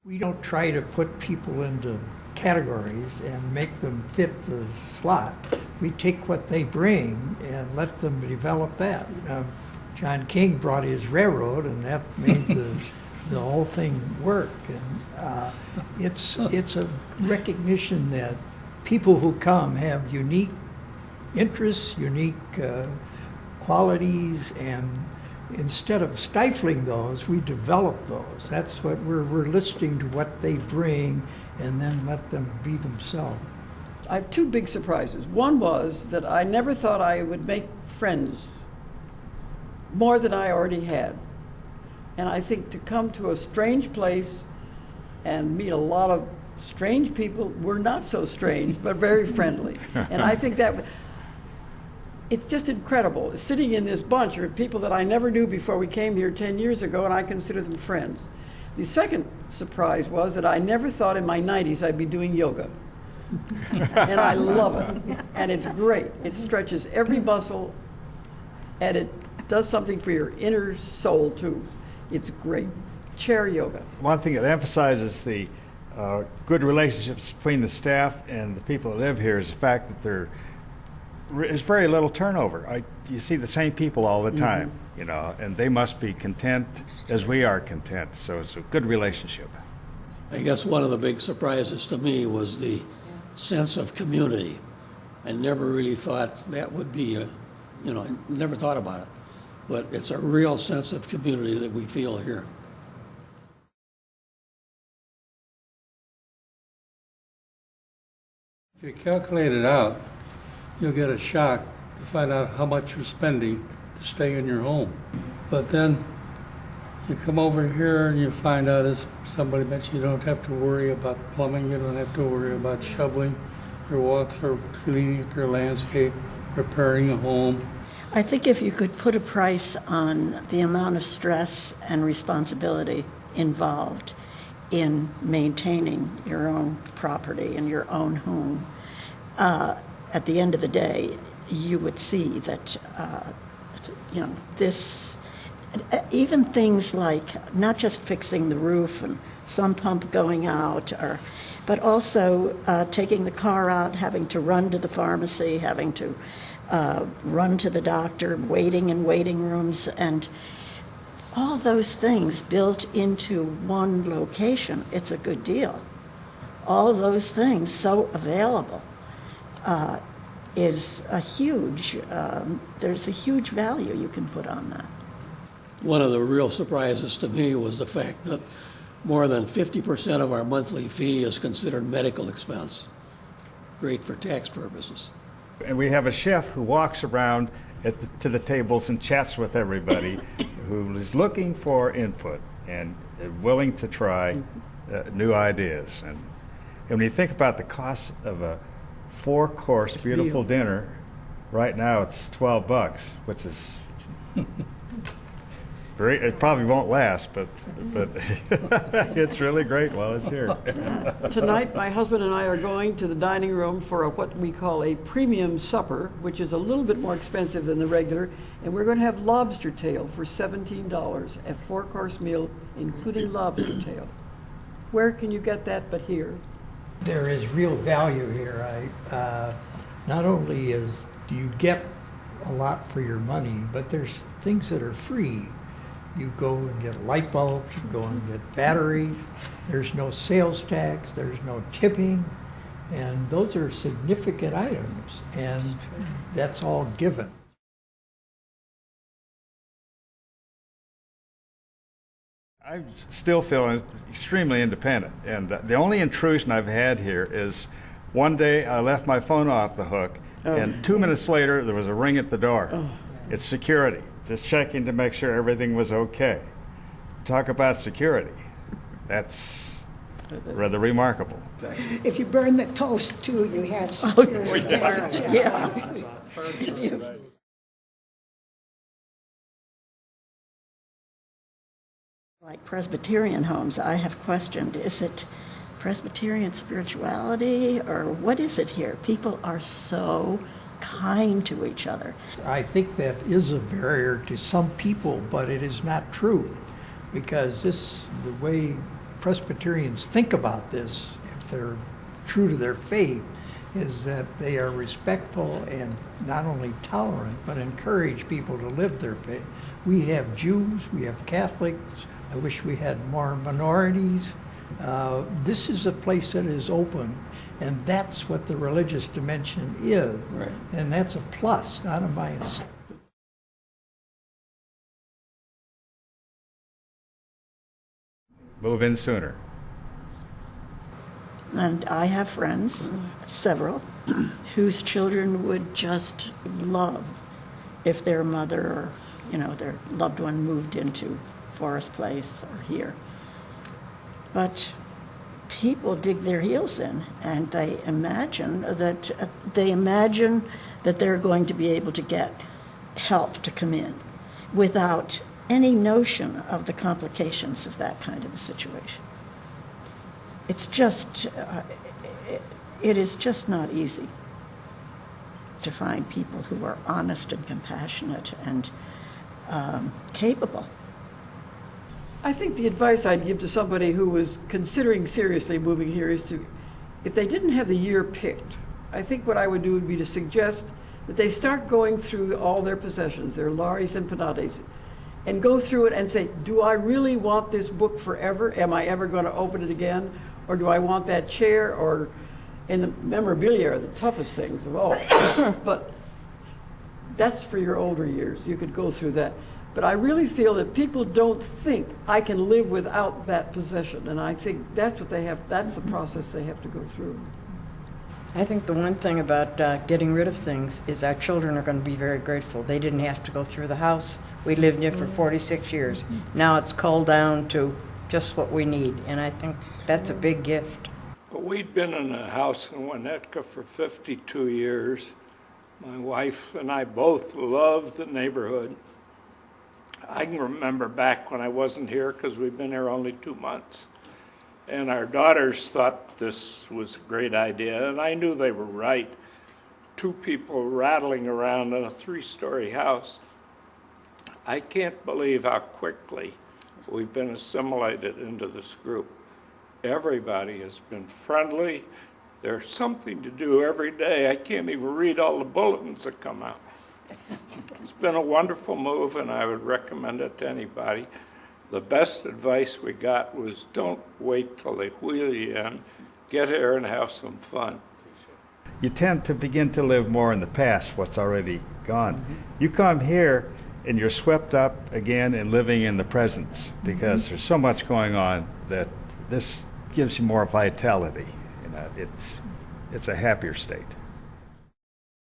We don't try to put people into categories and make them fit the slot. We take what they bring and let them develop that. John King brought his railroad, and that made the whole thing work. And it's a recognition that people who come have unique interests, unique qualities, and instead of stifling those, we develop those. That's what we're listening to what they bring and then let them be themselves. I have two big surprises. One was that I never thought I would make friends more than I already had. And I think to come to a strange place and meet a lot of strange people, we're not so strange, but very friendly. And I think that it's just incredible. Sitting in this bunch are people that I never knew before we came here 10 years ago, and I consider them friends. The second surprise was that I never thought in my 90s I'd be doing yoga. And I love it. And it's great. It stretches every muscle, and it does something for your inner soul, too. It's great. Chair yoga. One thing that emphasizes the good relationships between the staff and the people that live here is the fact that there's very little turnover. You see the same people all the time, you know, and they must be content as we are content. So it's a good relationship. I guess one of the big surprises to me was the sense of community. I never really thought that would be I never thought about it. But it's a real sense of community that we feel here. If you calculate it out, you'll get a shock to find out how much you're spending to stay in your home. But then you come over here and you find out, as somebody mentioned, you don't have to worry about plumbing, you don't have to worry about shoveling your walks or cleaning your landscape, repairing a home. I think if you could put a price on the amount of stress and responsibility involved in maintaining your own property and your own home, at the end of the day, you would see that, this, even things like not just fixing the roof and some pump going out, but also taking the car out, having to run to the pharmacy, having to run to the doctor, waiting in waiting rooms, and all those things built into one location. It's a good deal. All those things so available is a huge, there's a huge value you can put on that. One of the real surprises to me was the fact that more than 50% of our monthly fee is considered medical expense. Great for tax purposes. And we have a chef who walks around to the tables and chats with everybody who is looking for input and willing to try new ideas. And when you think about the cost of a 4-course beautiful dinner, right now it's $12, which is great. It probably won't last, but it's really great while it's here. Tonight, my husband and I are going to the dining room for what we call a premium supper, which is a little bit more expensive than the regular, and we're going to have lobster tail for $17, a 4-course meal, including lobster tail. Where can you get that but here? There is real value here. Not only do you get a lot for your money, but there's things that are free. You go and get light bulbs, you go and get batteries, there's no sales tax, there's no tipping, and those are significant items, and that's all given. I still feel extremely independent, and the only intrusion I've had here is one day I left my phone off the hook, and 2 minutes later there was a ring at the door. It's security, just checking to make sure everything was okay. Talk about security. That's rather remarkable. If you burn the toast too, you have security there. Yeah. Like Presbyterian Homes, I have questioned, is it Presbyterian spirituality or what is it here? People are so kind to each other. I think that is a barrier to some people, but it is not true, because the way Presbyterians think about this, if they're true to their faith, is that they are respectful and not only tolerant, but encourage people to live their faith. We have Jews, we have Catholics, I wish we had more minorities. This is a place that is open, and that's what the religious dimension is. Right. And that's a plus, not a minus. Move in sooner. And I have friends, several, whose children would just love if their mother or, their loved one moved into Forest Place or here. But people dig their heels in, and they imagine that they're going to be able to get help to come in without any notion of the complications of that kind of a situation. It's just, it is just not easy to find people who are honest and compassionate and capable. I think the advice I'd give to somebody who was considering seriously moving here is to, if they didn't have the year picked, I think what I would do would be to suggest that they start going through all their possessions, their lares and penates, and go through it and say, do I really want this book forever? Am I ever going to open it again? Or do I want that chair? And the memorabilia are the toughest things of all. But that's for your older years. You could go through that. But I really feel that people don't think I can live without that possession. And I think that's what that's the process they have to go through. I think the one thing about getting rid of things is our children are going to be very grateful. They didn't have to go through the house. We lived here for 46 years. Now it's culled down to just what we need, and I think that's a big gift. But we'd been in a house in Winnetka for 52 years. My wife and I both loved the neighborhood. I can remember back when I wasn't here, because we've been here only 2 months. And our daughters thought this was a great idea, and I knew they were right. 2 people rattling around in a 3-story house. I can't believe how quickly we've been assimilated into this group. Everybody has been friendly. There's something to do every day. I can't even read all the bulletins that come out. It's been a wonderful move, and I would recommend it to anybody. The best advice we got was, don't wait till they wheel you in. Get here and have some fun. You tend to begin to live more in the past, what's already gone. Mm-hmm. You come here and you're swept up again in living in the present, because there's so much going on that this gives you more vitality. It's a happier state.